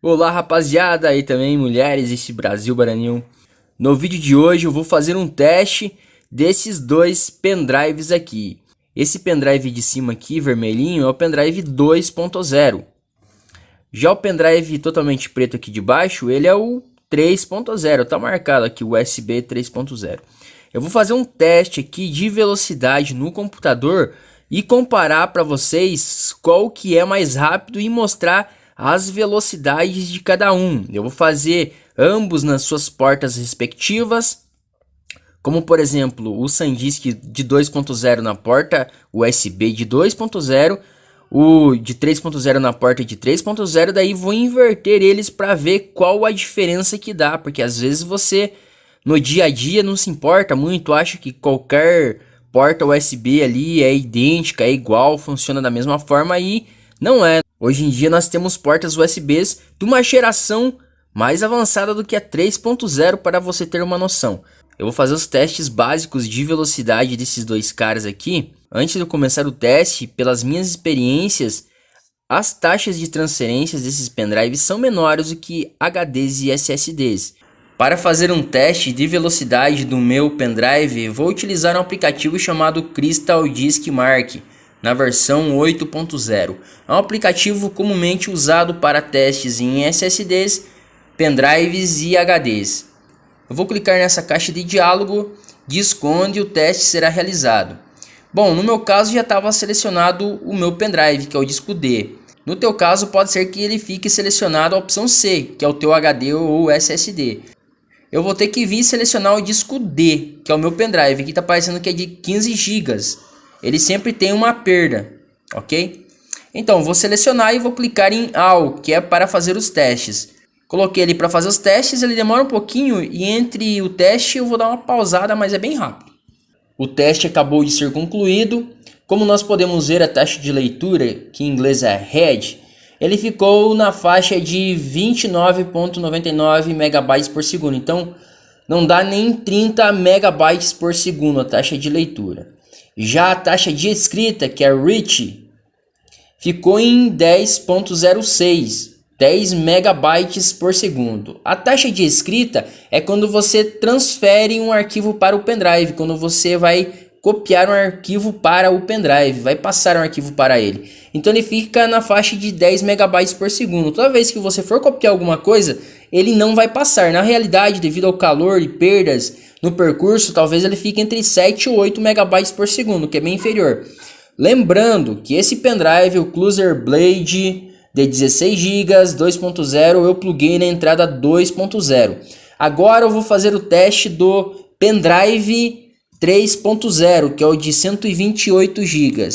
Olá rapaziada e também mulheres desse Brasil Baranil. No vídeo de hoje eu vou fazer um teste desses dois pendrives aqui. Esse pendrive de cima aqui, vermelhinho, é o pendrive 2.0. Já o pendrive totalmente preto aqui de baixo, ele é o 3.0, tá marcado aqui USB 3.0. Eu vou fazer um teste aqui de velocidade no computador e comparar para vocês qual que é mais rápido e mostrar as velocidades de cada um. Eu vou fazer ambos nas suas portas respectivas, como por exemplo o SanDisk de 2.0 na porta USB de 2.0, o de 3.0 na porta de 3.0, daí vou inverter eles para ver qual a diferença que dá, porque às vezes você no dia a dia não se importa muito, acha que qualquer porta USB ali é idêntica, é igual, funciona da mesma forma e não é. Hoje em dia nós temos portas USBs de uma geração mais avançada do que a 3.0 para você ter uma noção. Eu vou fazer os testes básicos de velocidade desses dois caras aqui. Antes de eu começar o teste, pelas minhas experiências, as taxas de transferências desses pendrives são menores do que HDs e SSDs. Para fazer um teste de velocidade do meu pendrive, vou utilizar um aplicativo chamado Crystal Disk Mark, na versão 8.0. É um aplicativo comumente usado para testes em SSDs, pendrives e HDs. Eu vou clicar nessa caixa de diálogo, diz onde o teste será realizado. Bom, no meu caso já estava selecionado o meu pendrive, que é o disco D. No teu caso pode ser que ele fique selecionado a opção C, que é o teu HD ou SSD. Eu vou ter que vir selecionar o disco D, que é o meu pendrive. Aqui está aparecendo que é de 15 GB. Ele sempre tem uma perda, ok? Então, vou selecionar e vou clicar em All, que é para fazer os testes. Coloquei ele para fazer os testes, ele demora um pouquinho e entre o teste eu vou dar uma pausada, mas é bem rápido. O teste acabou de ser concluído. Como nós podemos ver a taxa de leitura, que em inglês é Read, ele ficou na faixa de 29,99 MB por segundo. Então, não dá nem 30 MB por segundo a taxa de leitura. Já a taxa de escrita, que é Reach, ficou em 10,06, 10 megabytes por segundo. A taxa de escrita é quando você transfere um arquivo para o pendrive, quando você vai copiar um arquivo para o pendrive, vai passar um arquivo para ele. Então ele fica na faixa de 10 megabytes por segundo. Toda vez que você for copiar alguma coisa, ele não vai passar. Na realidade, devido ao calor e perdas no percurso, talvez ele fique entre 7 ou 8 megabytes por segundo, que é bem inferior. Lembrando que esse pendrive, o Cruiser Blade de 16 GB 2.0, eu pluguei na entrada 2.0. Agora eu vou fazer o teste do pendrive 3.0, que é o de 128 GB.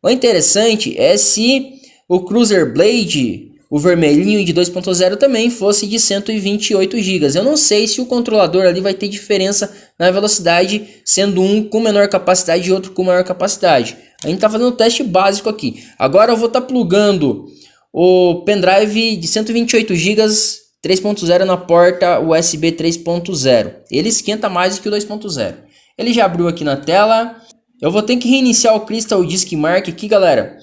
O interessante é se o Cruiser Blade, o vermelhinho de 2.0, também fosse de 128 GB. Eu não sei se o controlador ali vai ter diferença na velocidade, sendo um com menor capacidade e outro com maior capacidade. A gente está fazendo um teste básico aqui. Agora eu vou estar plugando o pendrive de 128 GB 3.0 na porta USB 3.0. Ele esquenta mais do que o 2.0. Ele já abriu aqui na tela. Eu vou ter que reiniciar o Crystal Disk Mark aqui, galera,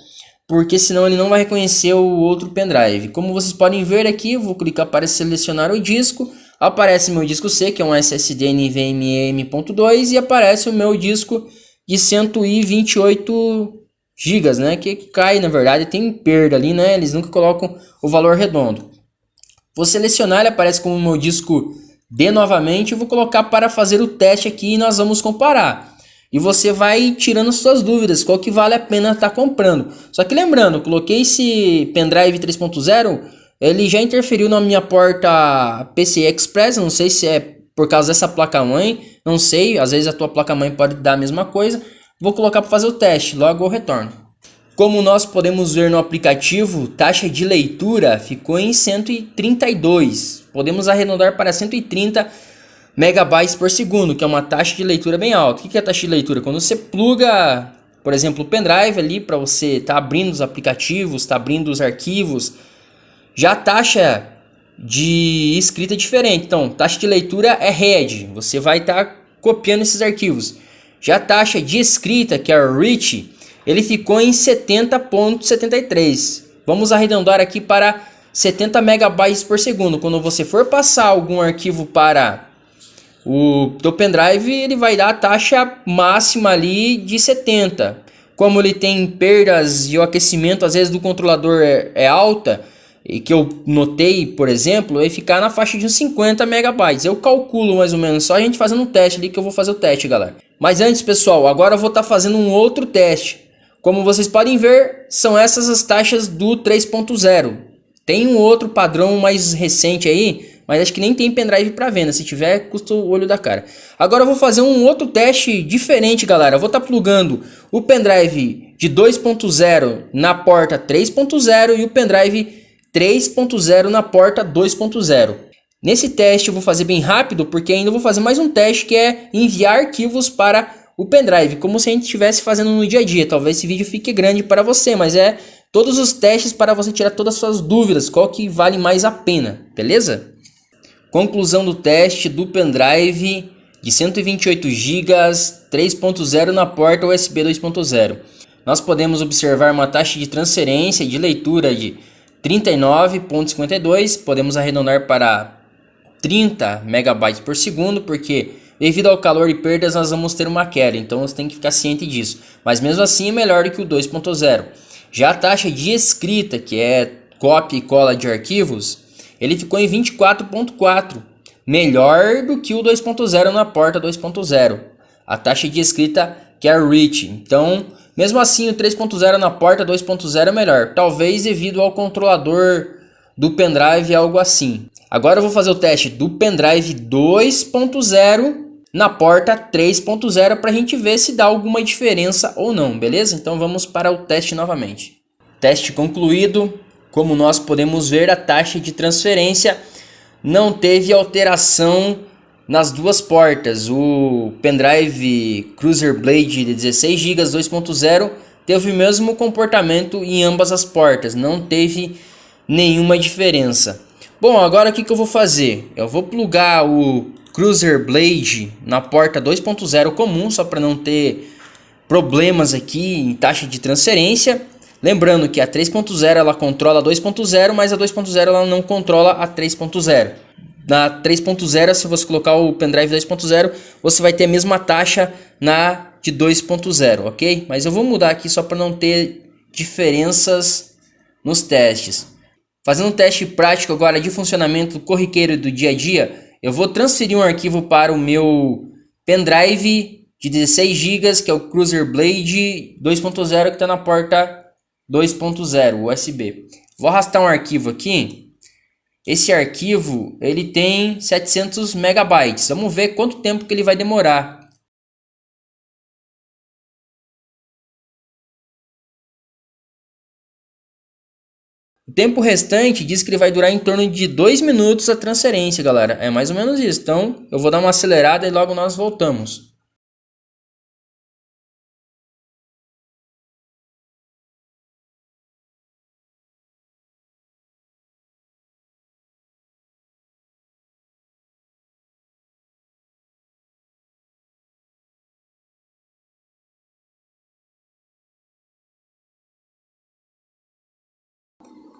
porque senão ele não vai reconhecer o outro pendrive. Como vocês podem ver aqui, eu vou clicar para selecionar o disco. Aparece meu disco C, que é um SSD NVMe M.2, e aparece o meu disco de 128 GB, né? Que cai, na verdade, tem perda ali, né? Eles nunca colocam o valor redondo. Vou selecionar, ele aparece como meu disco D novamente. Eu vou colocar para fazer o teste aqui e nós vamos comparar. E você vai tirando suas dúvidas, qual que vale a pena estar comprando. Só que lembrando, coloquei esse pendrive 3.0, ele já interferiu na minha porta PCI Express, não sei se é por causa dessa placa-mãe, não sei, às vezes a tua placa-mãe pode dar a mesma coisa. Vou colocar para fazer o teste, logo eu retorno. Como nós podemos ver no aplicativo, taxa de leitura ficou em 132. Podemos arredondar para 130 megabytes por segundo, que é uma taxa de leitura bem alta. O que é a taxa de leitura? Quando você pluga, por exemplo, o pendrive ali para você estar abrindo os aplicativos, estar abrindo os arquivos, já a taxa de escrita é diferente. Então, taxa de leitura é Read, você vai estar copiando esses arquivos. Já a taxa de escrita, que é a Reach, ele ficou em 70,73. Vamos arredondar aqui para 70 megabytes por segundo. Quando você for passar algum arquivo para o teu pendrive, ele vai dar a taxa máxima ali de 70. Como ele tem perdas e o aquecimento às vezes do controlador é alta, e que eu notei, por exemplo, vai ficar na faixa de uns 50 megabytes. Eu calculo mais ou menos, só a gente fazendo um teste ali, que eu vou fazer o teste, galera. Mas antes, pessoal, agora eu vou estar fazendo um outro teste. Como vocês podem ver, são essas as taxas do 3.0. Tem um outro padrão mais recente aí, mas acho que nem tem pendrive para venda. Se tiver, custa o olho da cara. Agora eu vou fazer um outro teste diferente, galera. Eu vou estar plugando o pendrive de 2.0 na porta 3.0 e o pendrive 3.0 na porta 2.0. Nesse teste eu vou fazer bem rápido, porque ainda vou fazer mais um teste, que é enviar arquivos para o pendrive, como se a gente estivesse fazendo no dia a dia. Talvez esse vídeo fique grande para você, mas é todos os testes para você tirar todas as suas dúvidas, qual que vale mais a pena, beleza? Conclusão do teste do pendrive de 128 GB 3.0 na porta USB 2.0. Nós podemos observar uma taxa de transferência e de leitura de 39,52, podemos arredondar para 30 megabytes por segundo, porque devido ao calor e perdas nós vamos ter uma queda, então você tem que ficar ciente disso. Mas mesmo assim é melhor do que o 2.0. Já a taxa de escrita, que é cópia e cola de arquivos, ele ficou em 24,4, melhor do que o 2.0 na porta 2.0. A taxa de escrita que é reach, então mesmo assim o 3.0 na porta 2.0 é melhor, talvez devido ao controlador do pendrive, algo assim. Agora eu vou fazer o teste do pendrive 2.0 na porta 3.0 para a gente ver se dá alguma diferença ou não, beleza? Então vamos para o teste novamente. Teste concluído. Como nós podemos ver, a taxa de transferência não teve alteração nas duas portas. O pendrive Cruzer Blade de 16 GB 2.0 teve o mesmo comportamento em ambas as portas, não teve nenhuma diferença. Bom, agora o que eu vou fazer? Eu vou plugar o Cruzer Blade na porta 2.0 comum, só para não ter problemas aqui em taxa de transferência. Lembrando que a 3.0 ela controla a 2.0, mas a 2.0 ela não controla a 3.0. Na 3.0, se você colocar o pendrive 2.0, você vai ter a mesma taxa na de 2.0, ok? Mas eu vou mudar aqui só para não ter diferenças nos testes. Fazendo um teste prático agora de funcionamento corriqueiro do dia a dia, eu vou transferir um arquivo para o meu pendrive de 16 GB, que é o Cruzer Blade 2.0, que está na porta 2.0 USB. Vou arrastar um arquivo aqui. Esse arquivo ele tem 700 megabytes. Vamos ver quanto tempo que ele vai demorar. O tempo restante diz que ele vai durar em torno de 2 minutos a transferência, galera. É mais ou menos isso. Então eu vou dar uma acelerada e logo nós voltamos.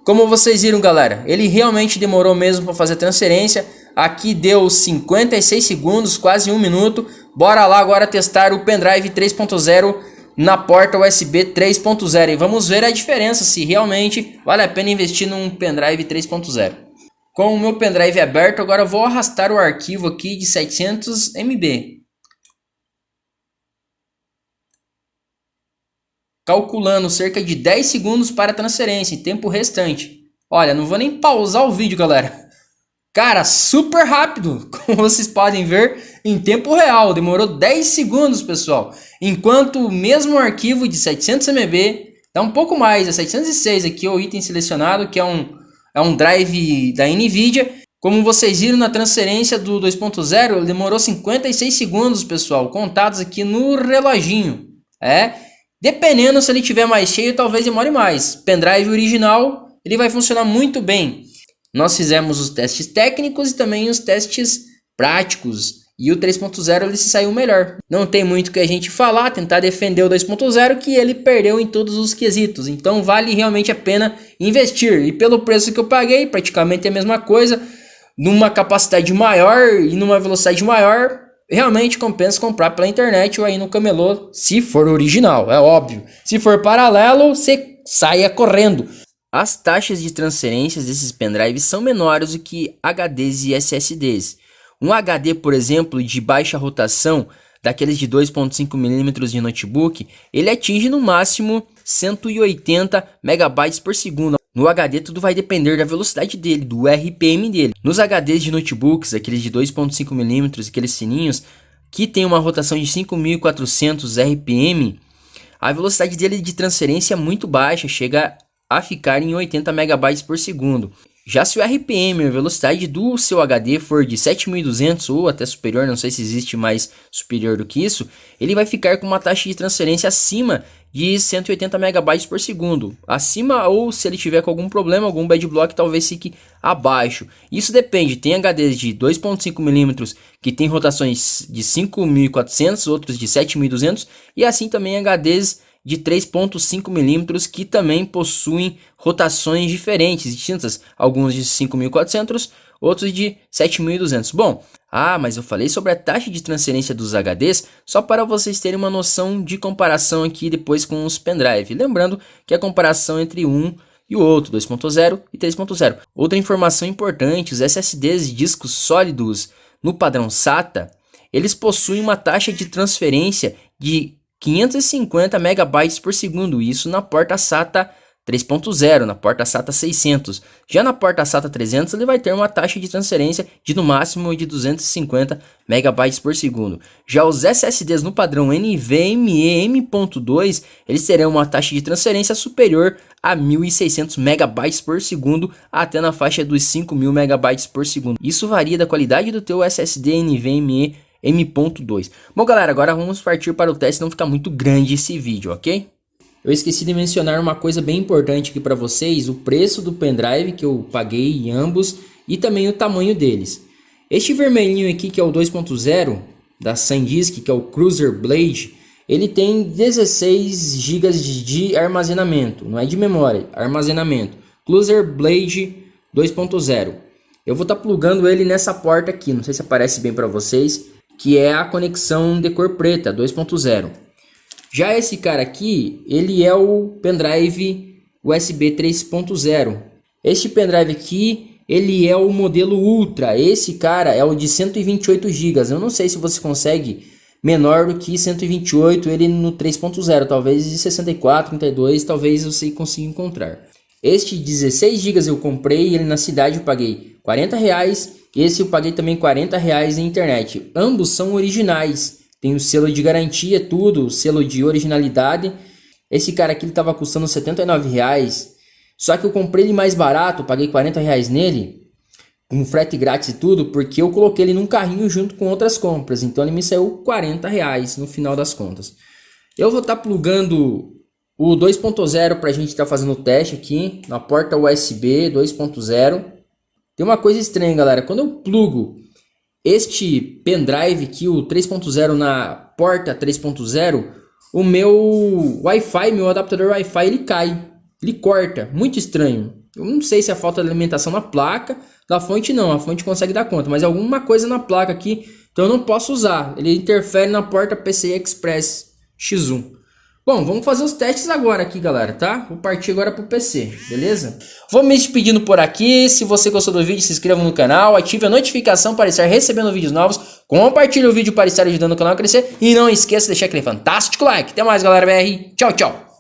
Como vocês viram, galera, ele realmente demorou mesmo para fazer a transferência. Aqui deu 56 segundos, quase 1 minuto. Bora lá agora testar o pendrive 3.0 na porta USB 3.0 e vamos ver a diferença, se realmente vale a pena investir num pendrive 3.0. Com o meu pendrive aberto, agora eu vou arrastar o arquivo aqui de 700 MB. Calculando cerca de 10 segundos para a transferência em tempo restante. Olha, não vou nem pausar o vídeo, galera. Cara, super rápido, como vocês podem ver, em tempo real. Demorou 10 segundos, pessoal. Enquanto o mesmo arquivo de 700 MB, dá um pouco mais, é 706 aqui o item selecionado, que é um drive da NVIDIA. Como vocês viram na transferência do 2.0, ele demorou 56 segundos, pessoal, contados aqui no reloginho. Dependendo, se ele tiver mais cheio, talvez demore mais. Pendrive original, ele vai funcionar muito bem. Nós fizemos os testes técnicos e também os testes práticos. E o 3.0 ele se saiu melhor. Não tem muito o que a gente falar, tentar defender o 2.0 que ele perdeu em todos os quesitos. Então vale realmente a pena investir. E pelo preço que eu paguei, praticamente a mesma coisa, numa capacidade maior e numa velocidade maior, realmente compensa comprar pela internet ou aí no camelô, se for original, é óbvio. Se for paralelo, você saia correndo. As taxas de transferências desses pendrives são menores do que HDs e SSDs. Um HD, por exemplo, de baixa rotação, daqueles de 2.5 mm de notebook, ele atinge no máximo 180 megabytes por segundo. No HD tudo vai depender da velocidade dele, do RPM dele. Nos HDs de notebooks, aqueles de 2.5 mm, aqueles fininhos, que tem uma rotação de 5.400 RPM, a velocidade dele de transferência é muito baixa, chega a ficar em 80 megabytes por segundo. Já se o RPM, a velocidade do seu HD for de 7200 ou até superior, não sei se existe mais superior do que isso, ele vai ficar com uma taxa de transferência acima de 180 megabytes por segundo. Acima, ou se ele tiver com algum problema, algum bad block, talvez fique abaixo. Isso depende, tem HDs de 2.5 mm que tem rotações de 5400, outros de 7200 e assim também HDs de 3.5 mm que também possuem rotações diferentes, distintas, alguns de 5.400, outros de 7.200. Bom, mas eu falei sobre a taxa de transferência dos HDs só para vocês terem uma noção de comparação aqui depois com os pendrive. Lembrando que a comparação entre um e o outro, 2.0 e 3.0. Outra informação importante, os SSDs de discos sólidos no padrão SATA, eles possuem uma taxa de transferência de 550 megabytes por segundo, isso na porta SATA 3.0, na porta SATA 600. Já na porta SATA 300 ele vai ter uma taxa de transferência de no máximo de 250 megabytes por segundo. Já os SSDs no padrão NVMe M.2, eles terão uma taxa de transferência superior a 1.600 megabytes por segundo, até na faixa dos 5.000 megabytes por segundo. Isso varia da qualidade do teu SSD NVMe M.2. Bom galera, agora vamos partir para o teste, não ficar muito grande esse vídeo, ok? Eu esqueci de mencionar uma coisa bem importante aqui para vocês, o preço do pendrive que eu paguei em ambos e também o tamanho deles. Este vermelhinho aqui que é o 2.0 da SanDisk, que é o Cruzer Blade, ele tem 16 GB de armazenamento, não é de memória, armazenamento. Cruzer Blade 2.0. Eu vou estar plugando ele nessa porta aqui, não sei se aparece bem para vocês, que é a conexão de cor preta 2.0. Já esse cara aqui, ele é o pendrive USB 3.0. Este pendrive aqui, ele é o modelo Ultra. Esse cara é o de 128 GB. Eu não sei se você consegue menor do que 128 ele no 3.0. Talvez de 64, 32, talvez você consiga encontrar. Este 16 GB eu comprei, ele na cidade eu paguei R$40. Esse eu paguei também R$40 na internet. Ambos são originais. Tem o selo de garantia, tudo, o selo de originalidade. Esse cara aqui estava custando R$79. Só que eu comprei ele mais barato, paguei R$40 nele, com frete grátis e tudo, porque eu coloquei ele num carrinho junto com outras compras. Então ele me saiu R$40 no final das contas. Eu vou estar plugando o 2.0 para a gente estar fazendo o teste aqui na porta USB 2.0. Tem uma coisa estranha, galera. Quando eu plugo este pendrive aqui, o 3.0 na porta 3.0, o meu Wi-Fi, meu adaptador Wi-Fi, ele cai, ele corta, muito estranho. Eu não sei se é falta de alimentação na placa, da fonte não, a fonte consegue dar conta, mas alguma coisa na placa aqui, então eu não posso usar, ele interfere na porta PCI Express X1. Bom, vamos fazer os testes agora aqui, galera, tá? Vou partir agora pro PC, beleza? Vou me despedindo por aqui. Se você gostou do vídeo, se inscreva no canal, ative a notificação para estar recebendo vídeos novos, compartilhe o vídeo para estar ajudando o canal a crescer e não esqueça de deixar aquele fantástico like. Até mais, galera BR. Tchau, tchau.